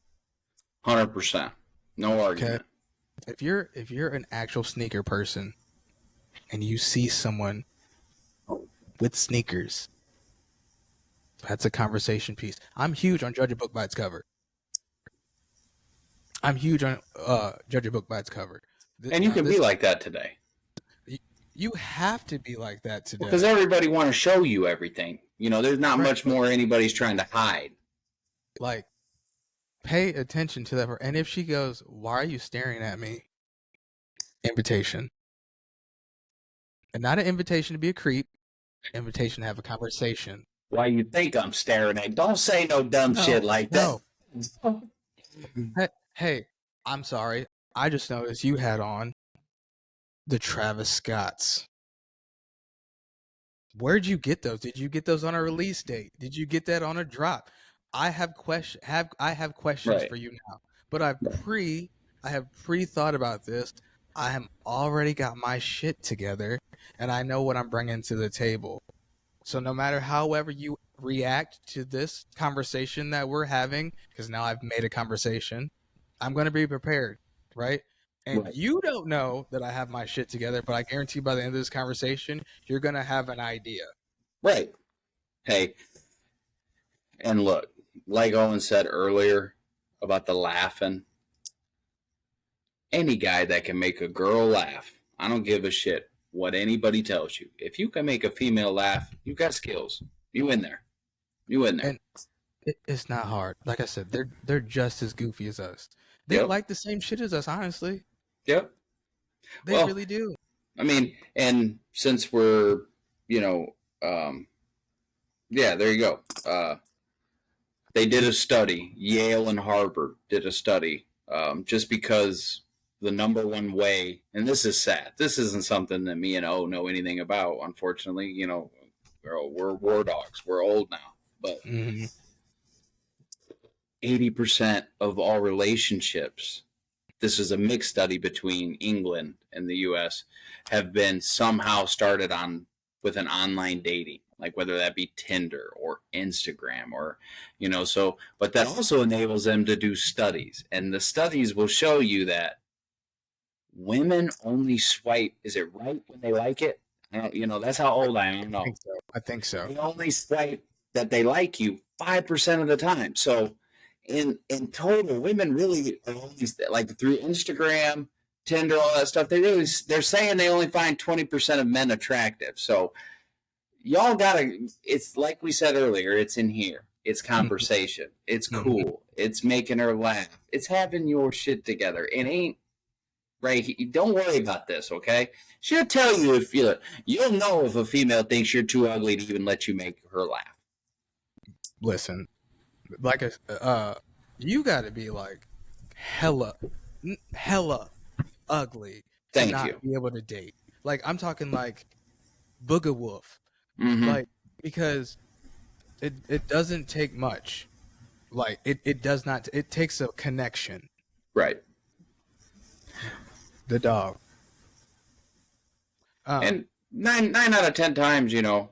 100%. No argument. Okay. If you're an actual sneaker person and you see someone with sneakers, that's a conversation piece. I'm huge on judge a book by its cover. I'm huge on judge a book by its cover. And you can be like that today. You have to be like that today. Because everybody want to show you everything. You know, there's not much more anybody's trying to hide. Like, pay attention to that. And if she goes, why are you staring at me? Invitation. And not an invitation to be a creep. Invitation to have a conversation. Why you think I'm staring at? Don't say no dumb shit like that. No. Hey, I'm sorry. I just noticed you had on the Travis Scotts. Where'd you get those? Did you get those on a release date? Did you get that on a drop? I have questions for you now. But I have pre-thought about this. I have already got my shit together and I know what I'm bringing to the table. So no matter however you react to this conversation that we're having, because now I've made a conversation, I'm going to be prepared, right? And you don't know that I have my shit together, but I guarantee by the end of this conversation, you're going to have an idea. Right. Hey, and look, like Owen said earlier about the laughing, any guy that can make a girl laugh, I don't give a shit what anybody tells you. If you can make a female laugh, you got skills. You in there. And it's not hard. Like I said, they're just as goofy as us. They like the same shit as us, honestly. Yep. They really do. I mean, and since we're, there you go. They did a study. Yale and Harvard did a study, just because the number one way, and this is sad. This isn't something that me and O know anything about. Unfortunately, you know, we're war dogs. We're old now, but 80% of all relationships, this is a mixed study between England and the U.S., have been somehow started on with an online dating, like whether that be Tinder or Instagram or, you know, so, but that also enables them to do studies. And the studies will show you that women only swipe, is it right when they like it? You know, that's how old I am. I don't know. I think so. They only swipe that they like you 5% of the time. So in total, women really are only, like through Instagram, Tinder, all that stuff, they're saying they only find 20% of men attractive. So y'all gotta, it's like we said earlier, it's in here. It's conversation. It's cool. It's making her laugh. It's having your shit together. It ain't, right? Don't worry about this, okay? She'll tell you if you'll know if a female thinks you're too ugly to even let you make her laugh. Listen, like you got to be like hella ugly to not be able to date. Like I'm talking like Booga Wolf, like because it doesn't take much. Like it does not. It takes a connection. Right. The dog. And nine out of 10 times, you know,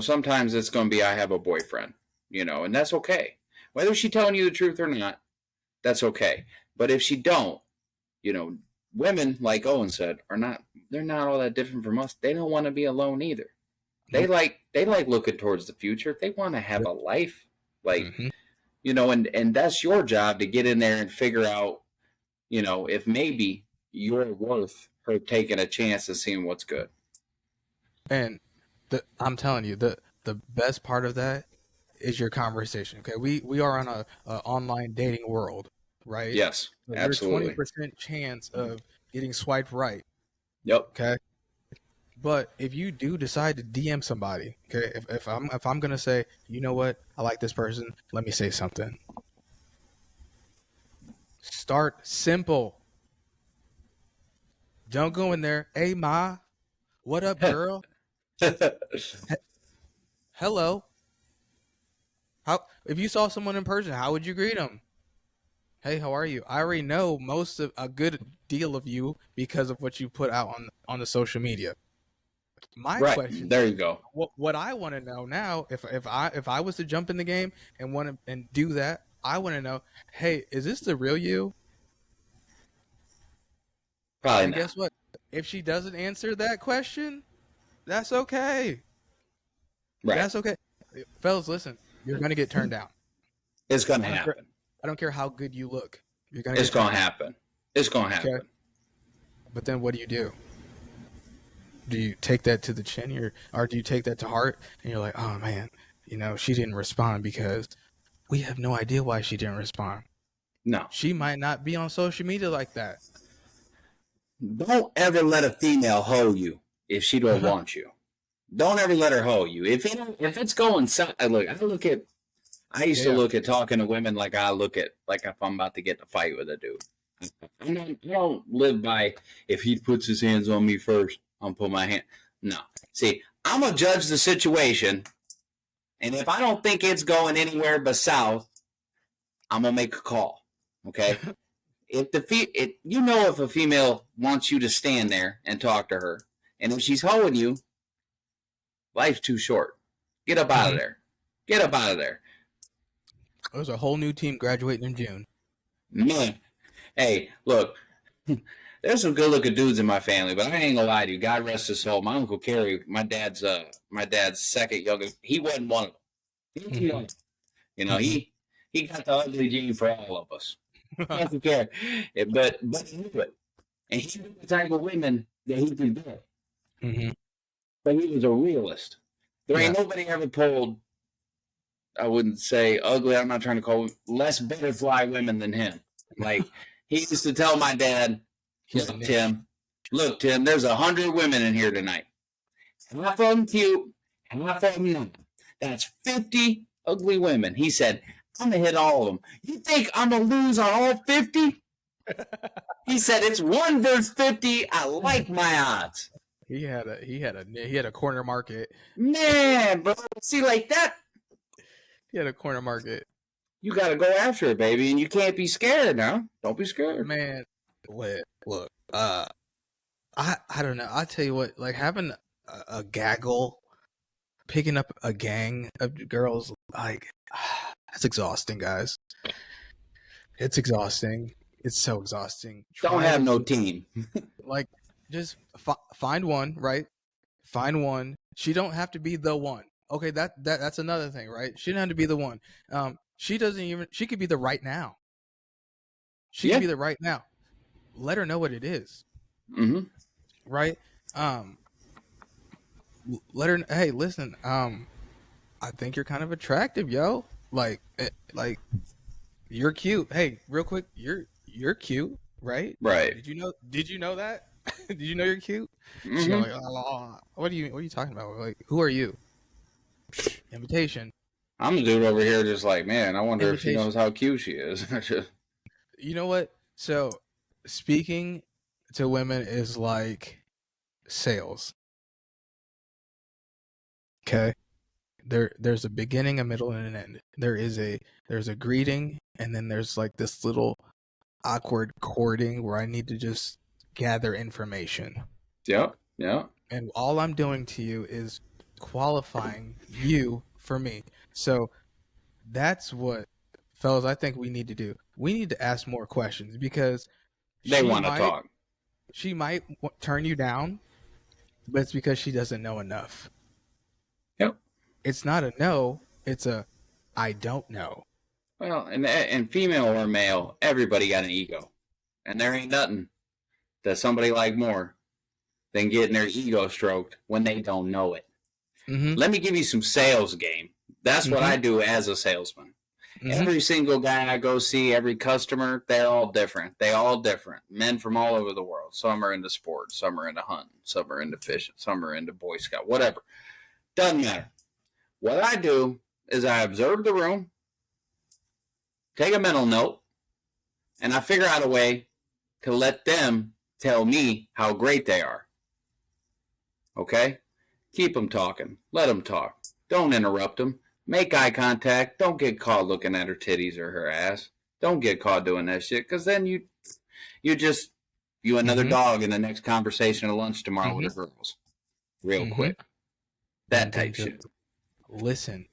sometimes it's going to be, I have a boyfriend, you know, and that's okay. Whether she's telling you the truth or not, that's okay. But if she don't, you know, women, like Owen said, they're not all that different from us. They don't want to be alone either. They like looking towards the future. They want to have a life, like, you know, and that's your job to get in there and figure out, you know, if maybe you're worth her taking a chance of seeing what's good. And I'm telling you, the best part of that is your conversation. Okay, we are on a online dating world, right? Yes, so absolutely. There's 20% chance of getting swiped right. Yep. Okay. But if you do decide to DM somebody, okay, if I'm gonna say, you know what, I like this person, let me say something. Start simple. Don't go in there, hey ma, what up, girl? Hello. How if you saw someone in person, how would you greet them? Hey, how are you? I already know a good deal of you because of what you put out on the social media. My question, there you go. What I want to know now, if I was to jump in the game and do that, I want to know, hey, is this the real you? Probably and not. Guess what? If she doesn't answer that question, that's okay. Right. That's okay. Fellas, listen, you're going to get turned down. It's going to happen. I don't care how good you look. It's going to happen. It's going to happen. Okay. But then what do you do? Do you take that to the chin or do you take that to heart and you're like, oh man, you know, she didn't respond because we have no idea why she didn't respond. No. She might not be on social media like that. Don't ever let a female hoe you if she don't want you. Don't ever let her hoe you. If it's going south, I used to look at talking to women like if I'm about to get in a fight with a dude. I don't live by if he puts his hands on me first, I'll put my hand. No. See, I'm going to judge the situation, and if I don't think it's anywhere but south, I'm going to make a call. Okay? If a female wants you to stand there and talk to her, and if she's hoeing you, life's too short. Get up out of there. Get up out of there. There's a whole new team graduating in June. Man, hey, look, there's some good-looking dudes in my family, but I ain't gonna lie to you. God rest his soul. My Uncle Kerry, my dad's second youngest, he wasn't one of them. You know, he got the ugly gene for all of us. Uncle Kerry, but he knew it, and he knew the type of women that he could get. But he was a realist. There ain't nobody ever pulled, I wouldn't say ugly, I'm not trying to call them, less butterfly women than him. Like, he used to tell my dad, look, Tim, there's 100 women in here tonight. Half of them cute, half of them not. That's 50 ugly women. He said, I'm going to hit all of them. You think I'm going to lose on all 50? He said, it's 1 versus 50. I like my odds. He had a corner market. Man, bro. See, like that. He had a corner market. You got to go after it, baby. And you can't be scared now. Don't be scared. Man, look, I don't know. I'll tell you what, like having a gaggle, picking up a gang of girls, like that's exhausting, guys. It's exhausting. It's so exhausting. Don't have no team. Like, just find one, right? Find one. She don't have to be the one. Okay, that's another thing, right? She doesn't have to be the one. She could be the right now. She could be the right now. Let her know what it is. Mm-hmm. Right? Let her, hey, listen, I think you're kind of attractive, yo. Like you're cute. Hey, real quick, you're cute, right? Right. Did you know that? Did you know you're cute? Mm-hmm. She's like, what are you talking about? Like, who are you? Invitation. I'm the dude over here just like, man, I wonder if she knows how cute she is. You know what? So speaking to women is like sales. Okay. There's a beginning, a middle, and an end. There's a greeting, and then there's like this little awkward courting where I need to just gather information. Yeah. And all I'm doing to you is qualifying you for me. So that's what, fellas, I think we need to do. We need to ask more questions because they want to talk. She might turn you down, but it's because she doesn't know enough. Yep. It's not a no. It's a I don't know. Well, and female or male, everybody got an ego. And there ain't nothing that somebody like more than getting their ego stroked when they don't know it. Mm-hmm. Let me give you some sales game. That's what I do as a salesman. Mm-hmm. Every single guy I go see, every customer, they're all different. They all different. Men from all over the world. Some are into sports. Some are into hunting. Some are into fishing. Some are into Boy Scout. Whatever. Doesn't matter. What I do is I observe the room, take a mental note, and I figure out a way to let them tell me how great they are. Okay? Keep them talking. Let them talk. Don't interrupt them. Make eye contact. Don't get caught looking at her titties or her ass. Don't get caught doing that shit, because then you another dog in the next conversation at lunch tomorrow with the girls. Real quick. That type shit. Listen.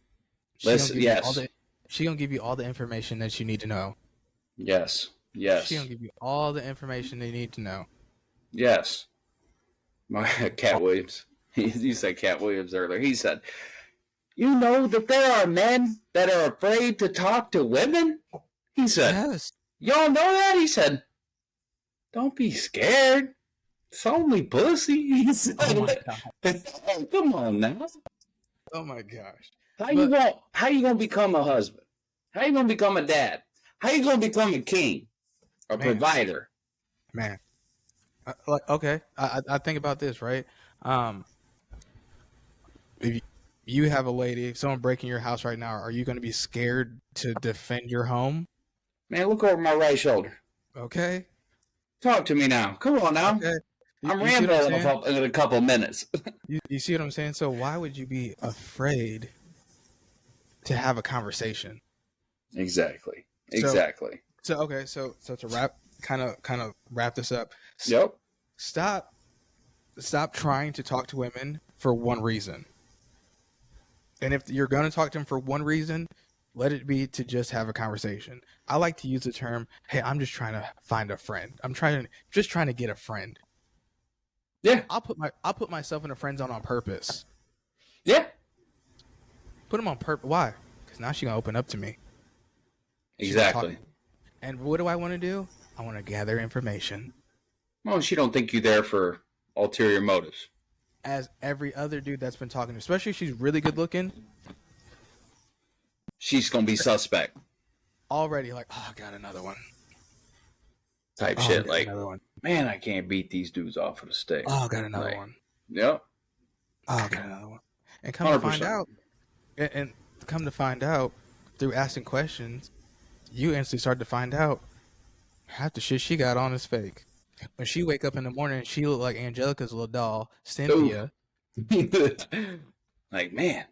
Yes. She gonna give you all the information that you need to know. Yes. She gonna give you all the information they need to know. Yes. My Cat Williams. You said Cat Williams earlier. He said, "You know that there are men that are afraid to talk to women?" He said, "Yes." Y'all know that? He said, "Don't be scared. It's only pussy." He said, "Oh my god, come on now." Oh my gosh. How you gonna become a husband? How you gonna become a dad? How you gonna become a king, a provider? Man, okay. I think about this, right? If you have a lady, someone breaking your house right now, are you going to be scared to defend your home? Man, look over my right shoulder. Okay. Talk to me now. Come on now. Okay. I'm rambling in a couple minutes. You see what I'm saying? So why would you be afraid to have a conversation? Exactly. So to wrap this up. Yep. Stop trying to talk to women for one reason. And if you're going to talk to them for one reason, let it be to just have a conversation. I like to use the term, "Hey, I'm just trying to find a friend. I'm just trying to get a friend." Yeah. I'll put myself in a friend zone on purpose. Yeah. Put them on purpose. Why? Because now she's going to open up to me. Exactly. And what do I want to do? I want to gather information. Well, she don't think you there for ulterior motives. As every other dude that's been talking to, especially if she's really good looking, she's going to be suspect. Already like, oh, I got another one. Type shit. Like, man, I can't beat these dudes off of the stick. Oh, I got another one. Yep. Oh, I got another one. And come 100%. To find out, and come to find out, through asking questions, you instantly start to find out half the shit she got on is fake. When she wake up in the morning, she look like Angelica's little doll, Cynthia. Like, man,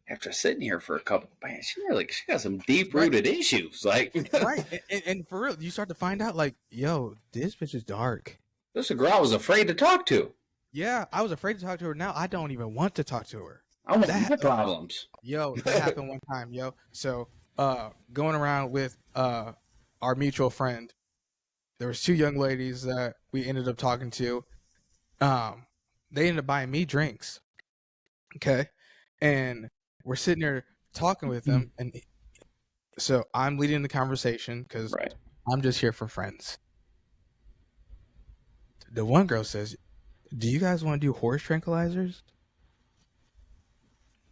after sitting here for a couple, man, she got some deep rooted issues. Like, right, and for real, you start to find out, like, yo, this bitch is dark. This is a girl I was afraid to talk to. Yeah, I was afraid to talk to her. Now I don't even want to talk to her. I want my problems. Yo, that happened one time, yo. So, going around with our mutual friend, there was 2 young ladies that we ended up talking to. They ended up buying me drinks. Okay, and we're sitting there talking with them, and so I'm leading the conversation because I'm just here for friends. The one girl says, "Do you guys want to do horse tranquilizers?"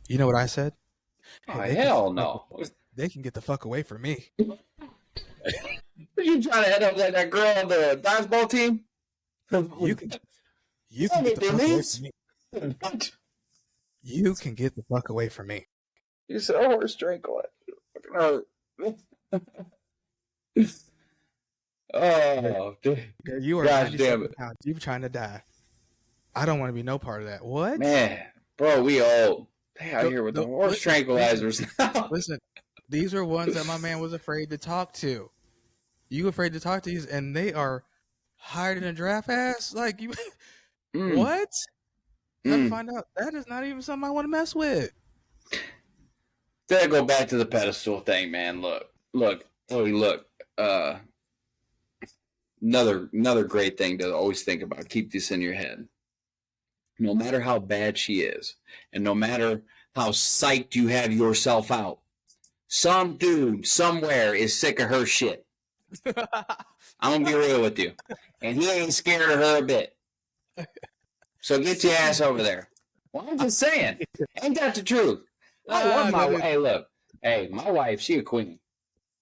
You know what I said? Hey, hell no. They can get the fuck away from me. Are you trying to head up that girl on the dodgeball team? You can get the fuck away from me. You can get the fuck away from me. You said horse tranquilizer. Oh, dude. You are gosh damn it. You're trying to die. I don't want to be no part of that. What? Man, bro, we old. They out here with the horse tranquilizers now. Listen, these are ones that my man was afraid to talk to. You afraid to talk to these, and they are hiding a giraffe ass? Like, you, what? Come find out, that is not even something I want to mess with. Gotta go back to the pedestal thing, man. Look. Another great thing to always think about. Keep this in your head. No matter how bad she is, and no matter how psyched you have yourself out, some dude somewhere is sick of her shit. I'm gonna be real with you, and he ain't scared of her a bit. So get your ass over there. Well, I'm just saying, ain't that the truth? I love my wife. Hey, look, my wife, she a queen.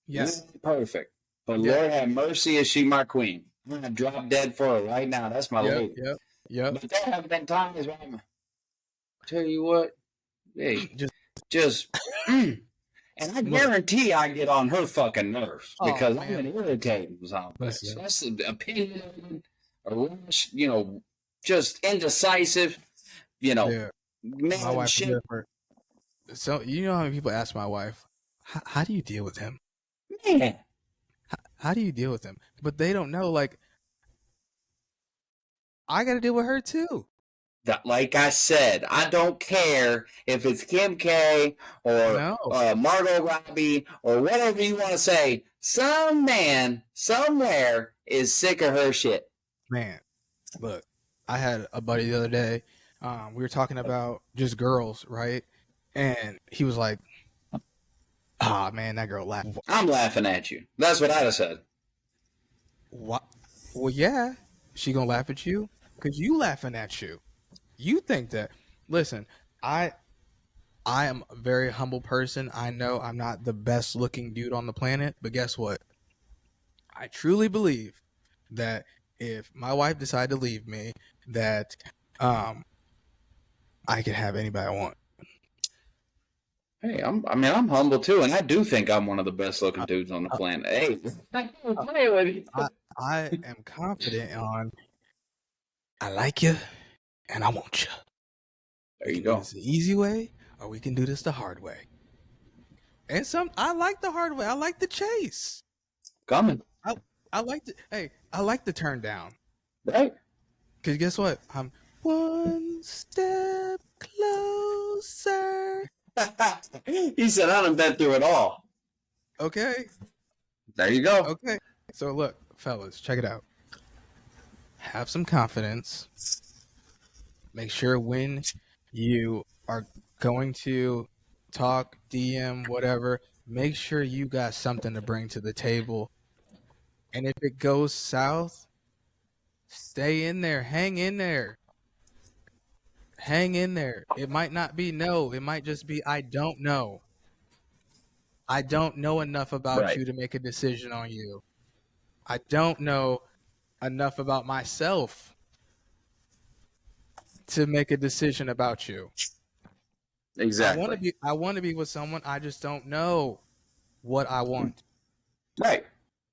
Yes, perfect. But Lord have mercy, is she my queen? I'm gonna drop dead for her right now. That's my lady. Yep. But there have been times where I'm tell you what, hey, just and I guarantee I get on her fucking nerves because I'm an irritating zombie. That's the opinion, just indecisive, man, my wife shit. So you know how many people ask my wife, how do you deal with him? Man. How do you deal with him? But they don't know, like, I got to deal with her too. Like I said, I don't care if it's Kim K or Margot Robbie or whatever you want to say. Some man somewhere is sick of her shit. Man, look, I had a buddy the other day. We were talking about just girls, right? And he was like, man, that girl laughed. I'm laughing at you. That's what I'd have said. What? Well, yeah. She gonna laugh at you? Because you laughing at you. You think that. Listen, I am a very humble person. I know I'm not the best looking dude on the planet. But guess what? I truly believe that if my wife decided to leave me, that I could have anybody I want. Hey, I'm humble too, and I do think I'm one of the best looking dudes on the planet. Hey, I am confident on. I like you, and I want you. There you go. It's the easy way, or we can do this the hard way. And I like the hard way. I like the chase. Coming. I like the. Hey, I like the turn down. Right. Because guess what? I'm one step closer. He said, I done been through it all. Okay. There you go. Okay. So look, fellas, check it out. Have some confidence. Make sure when you are going to talk, DM, whatever, make sure you got something to bring to the table. And if it goes south, stay in there. Hang in there. Hang in there. It might not be no. It might just be I don't know. I don't know enough about you to make a decision on you. I don't know enough about myself to make a decision about you. Exactly. I want to be with someone I just don't know. what I want. Right.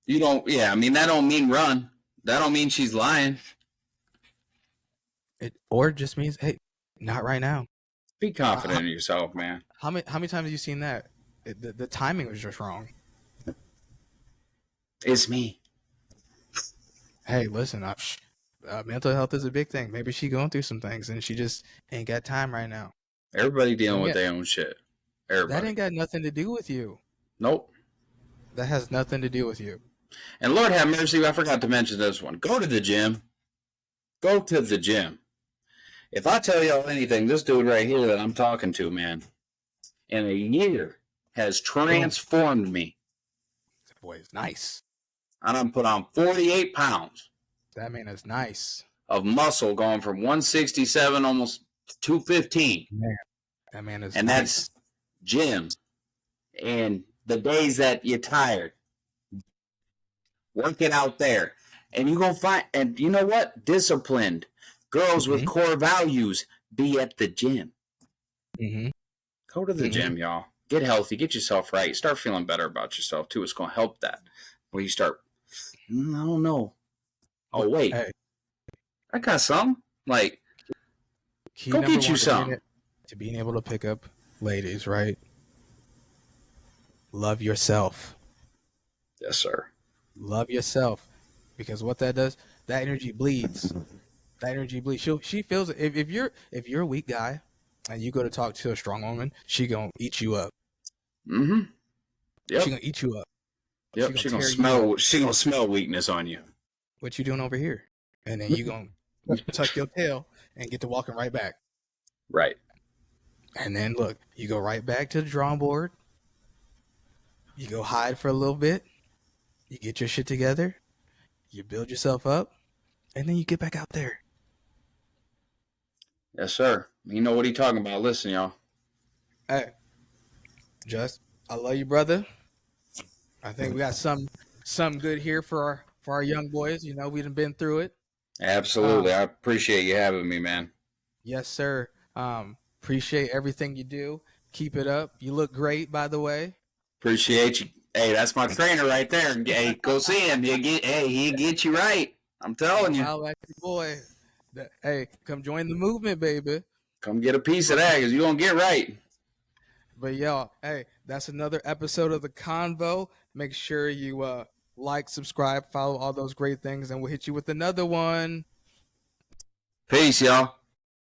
You don't. Yeah. I mean, that don't mean run. That don't mean she's lying. Or it just means, hey, not right now. Be confident in yourself, man. How many times have you seen that? The timing was just wrong. It's me. Hey, listen, mental health is a big thing. Maybe she going through some things and she just ain't got time right now. Everybody dealing with their own shit. Everybody. That ain't got nothing to do with you. Nope. That has nothing to do with you. And Lord have mercy, I forgot to mention this one. Go to the gym. Go to the gym. If I tell y'all anything, this dude right here that I'm talking to, man, in a year has transformed me. That boy is nice. I done put on 48 pounds. That man is nice. Of muscle going from 167 almost 215. Man, that man is and nice. That's gym. And the days that you're tired, work it out there. And you're going to find, and you know what? Disciplined. Girls with core values be at the gym. Go to the gym, y'all. Get healthy. Get yourself right. Start feeling better about yourself, too. It's going to help that. When you start, I don't know. Oh, wait. Hey. I got some. Like, go get you some. To being able to pick up ladies, right? Love yourself. Yes, sir. Love yourself. Because what that does, that energy bleeds. That energy bleeds. She feels it. If you're a weak guy and you go to talk to a strong woman, she gonna eat you up. Mm-hmm. Yep. She gonna eat you up. Yep. She gonna smell weakness on you. What you doing over here? And then you gonna tuck your tail and get to walking right back. Right. And then look, you go right back to the drawing board. You go hide for a little bit. You get your shit together. You build yourself up, and then you get back out there. Yes, sir. You know what he talking about. Listen, y'all. Hey, Just, I love you, brother. I think we got some good here for our young boys. You know, we done been through it. Absolutely. I appreciate you having me, man. Yes, sir. Appreciate everything you do. Keep it up. You look great, by the way. Appreciate you. Hey, that's my trainer right there. Hey, go see him. He'll get you right. I'm telling you. Like boy. Hey, come join the movement, baby. Come get a piece of that because you're going to get right. But y'all, hey, that's another episode of The Convo. Make sure you like, subscribe, follow all those great things, and we'll hit you with another one. Peace, y'all.